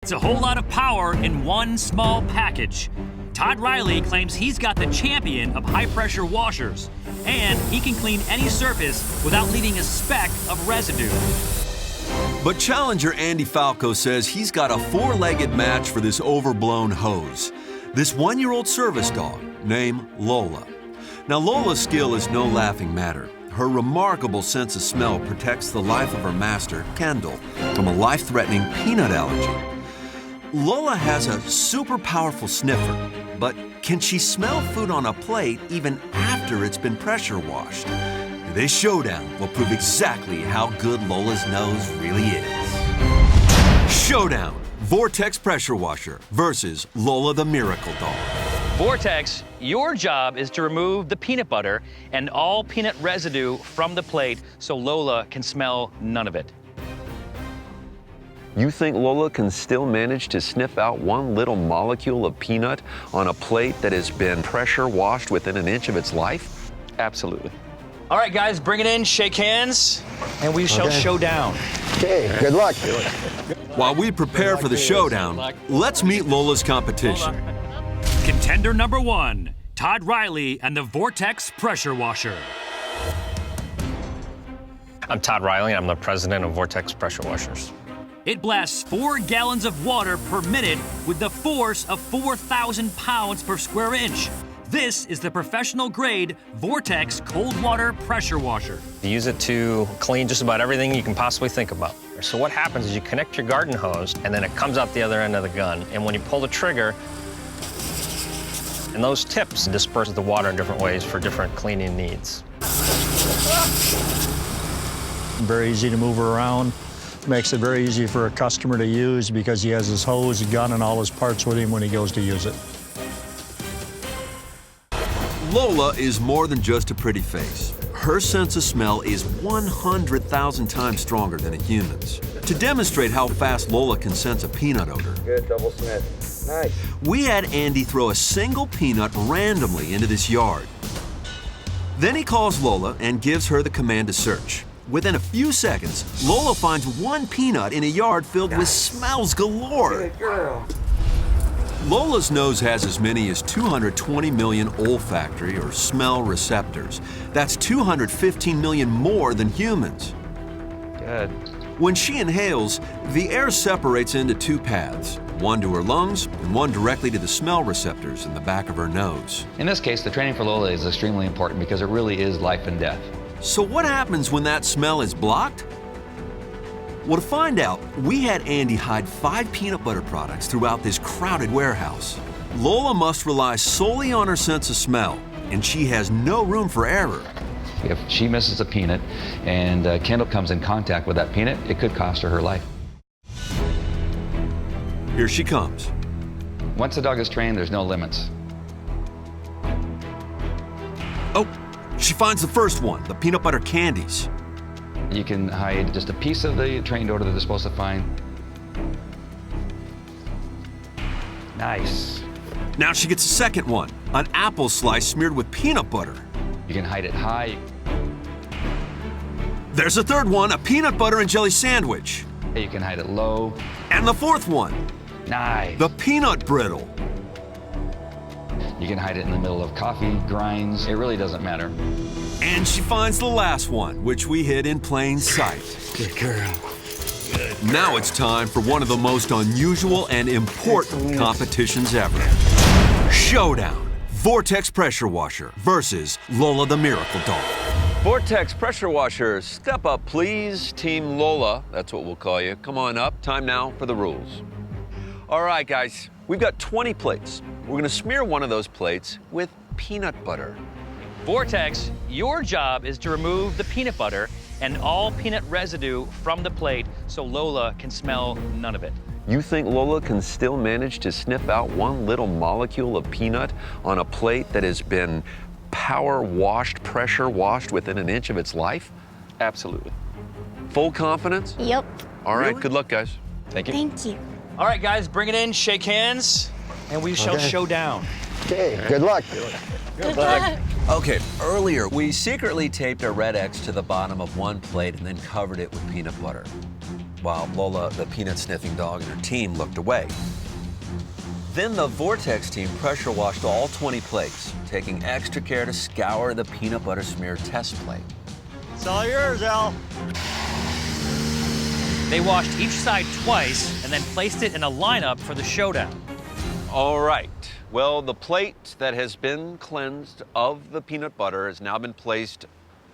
It's a whole lot of power in one small package. Todd Riley claims he's got the champion of high-pressure washers, and he can clean any surface without leaving a speck of residue. But challenger Andy Falco says he's got a four-legged match for this overblown hose. This one-year-old service dog named Lola. Now, Lola's skill is no laughing matter. Her remarkable sense of smell protects the life of her master, Kendall, from a life-threatening peanut allergy. Lola has a super powerful sniffer, but can she smell food on a plate even after it's been pressure washed? This showdown will prove exactly how good Lola's nose really is. Showdown, Vortex Pressure Washer versus Lola the Miracle Dog. Vortex, your job is to remove the peanut butter and all peanut residue from the plate so Lola can smell none of it. You think Lola can still manage to sniff out one little molecule of peanut on a plate that has been pressure washed within an inch of its life? Absolutely. All right, guys, bring it in, shake hands, and we shall show down. Okay, good luck. While we prepare for the showdown, let's meet Lola's competition. Contender number 1, Todd Riley and the Vortex Pressure Washer. I'm Todd Riley, I'm the president of Vortex Pressure Washers. It blasts 4 gallons of water per minute with the force of 4,000 pounds per square inch. This is the professional-grade Vortex cold water pressure washer. You use it to clean just about everything you can possibly think about. So what happens is you connect your garden hose, and then it comes out the other end of the gun. And when you pull the trigger, and those tips disperse the water in different ways for different cleaning needs. Very easy to move around. Makes it very easy for a customer to use because he has his hose, gun, and all his parts with him when he goes to use it. Lola is more than just a pretty face. Her sense of smell is 100,000 times stronger than a human's. To demonstrate how fast Lola can sense a peanut odor, Good, double sniff. Nice. we had Andy throw a single peanut randomly into this yard. Then he calls Lola and gives her the command to search. Within a few seconds, Lola finds one peanut in a yard filled with smells galore. Good girl. Lola's nose has as many as 220 million olfactory or smell receptors. That's 215 million more than humans. Good. When she inhales, the air separates into 2 paths, one to her lungs and one directly to the smell receptors in the back of her nose. In this case, the training for Lola is extremely important because it really is life and death. So what happens when that smell is blocked? Well, to find out, we had Andy hide 5 peanut butter products throughout this crowded warehouse. Lola must rely solely on her sense of smell, and she has no room for error. If she misses a peanut and Kendall comes in contact with that peanut, it could cost her life. Here she comes. Once the dog is trained, there's no limits. Oh, she finds the first one, the peanut butter candies. You can hide just a piece of the trained odor that they're supposed to find. Nice. Now she gets a second one, an apple slice smeared with peanut butter. You can hide it high. There's a third one, a peanut butter and jelly sandwich. You can hide it low. And the fourth one, Nice. the peanut brittle. You can hide it in the middle of coffee grinds. It really doesn't matter. And she finds the last one, which we hid in plain sight. Good girl. Now it's time for one of the most unusual and important competitions ever. Showdown, Vortex Pressure Washer versus Lola the Miracle Dog. Vortex Pressure Washer, step up please. Team Lola, that's what we'll call you. Come on up. Time now for the rules. All right, guys, we've got 20 plates. We're gonna smear one of those plates with peanut butter. Vortex, your job is to remove the peanut butter and all peanut residue from the plate so Lola can smell none of it. You think Lola can still manage to sniff out one little molecule of peanut on a plate that has been power washed, pressure washed within an inch of its life? Absolutely. Full confidence? Yep. All right, Really? good luck, guys. Thank you. Thank you. All right, guys, bring it in, shake hands, and we shall show down. Okay, good luck. Good luck. Okay, earlier we secretly taped a red X to the bottom of one plate and then covered it with peanut butter. while Lola, the peanut-sniffing dog, and her team looked away. Then the Vortex team pressure washed all 20 plates, taking extra care to scour the peanut butter smear test plate. It's all yours, Al. They washed each side twice and then placed it in a lineup for the showdown. All right. Well, the plate that has been cleansed of the peanut butter has now been placed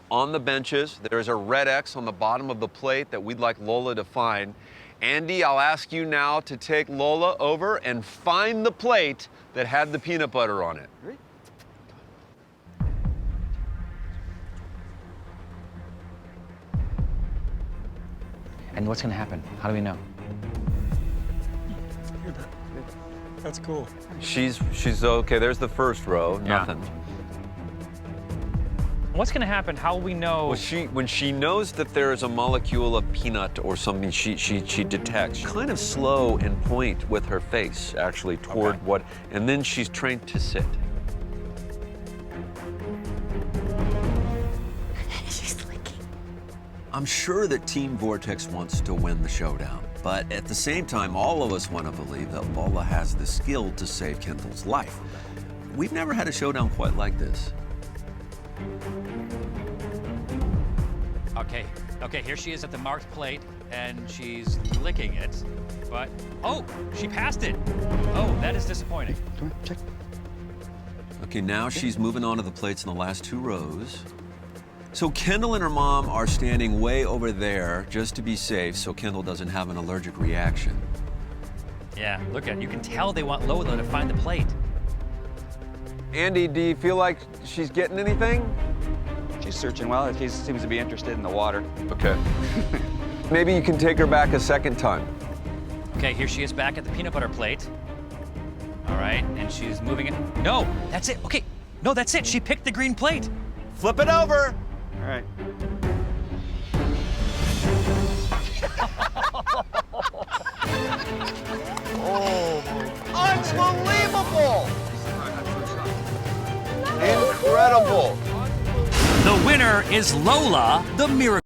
on the benches. There's a red X on the bottom of the plate that we'd like Lola to find. Andy, I'll ask you now to take Lola over and find the plate that had the peanut butter on it. And what's going to happen? How do we know? That's cool. She's okay. There's the first row. Yeah. Nothing. What's going to happen? How will we know? Well, when she knows that there is a molecule of peanut or something, she detects. Kind of slow and point with her face, actually, toward what, and then she's trained to sit. She's licking. I'm sure that Team Vortex wants to win the showdown, but at the same time, all of us want to believe that Lola has the skill to save Kendall's life. We've never had a showdown quite like this. Okay, here she is at the marked plate, and she's licking it, but, oh, she passed it. Oh, that is disappointing. Come on, check. Okay, now she's moving on to the plates in the last 2 rows. So Kendall and her mom are standing way over there just to be safe so Kendall doesn't have an allergic reaction. Yeah, you can tell they want Lola to find the plate. Andy, do you feel like she's getting anything? She's searching well. She seems to be interested in the water. Okay. Maybe you can take her back a second time. Okay, here she is back at the peanut butter plate. All right, and she's moving it. No, that's it. Okay, no, that's it. She picked the green plate. Flip it over. All right. Unbelievable! Incredible! The winner is Lola, the miracle.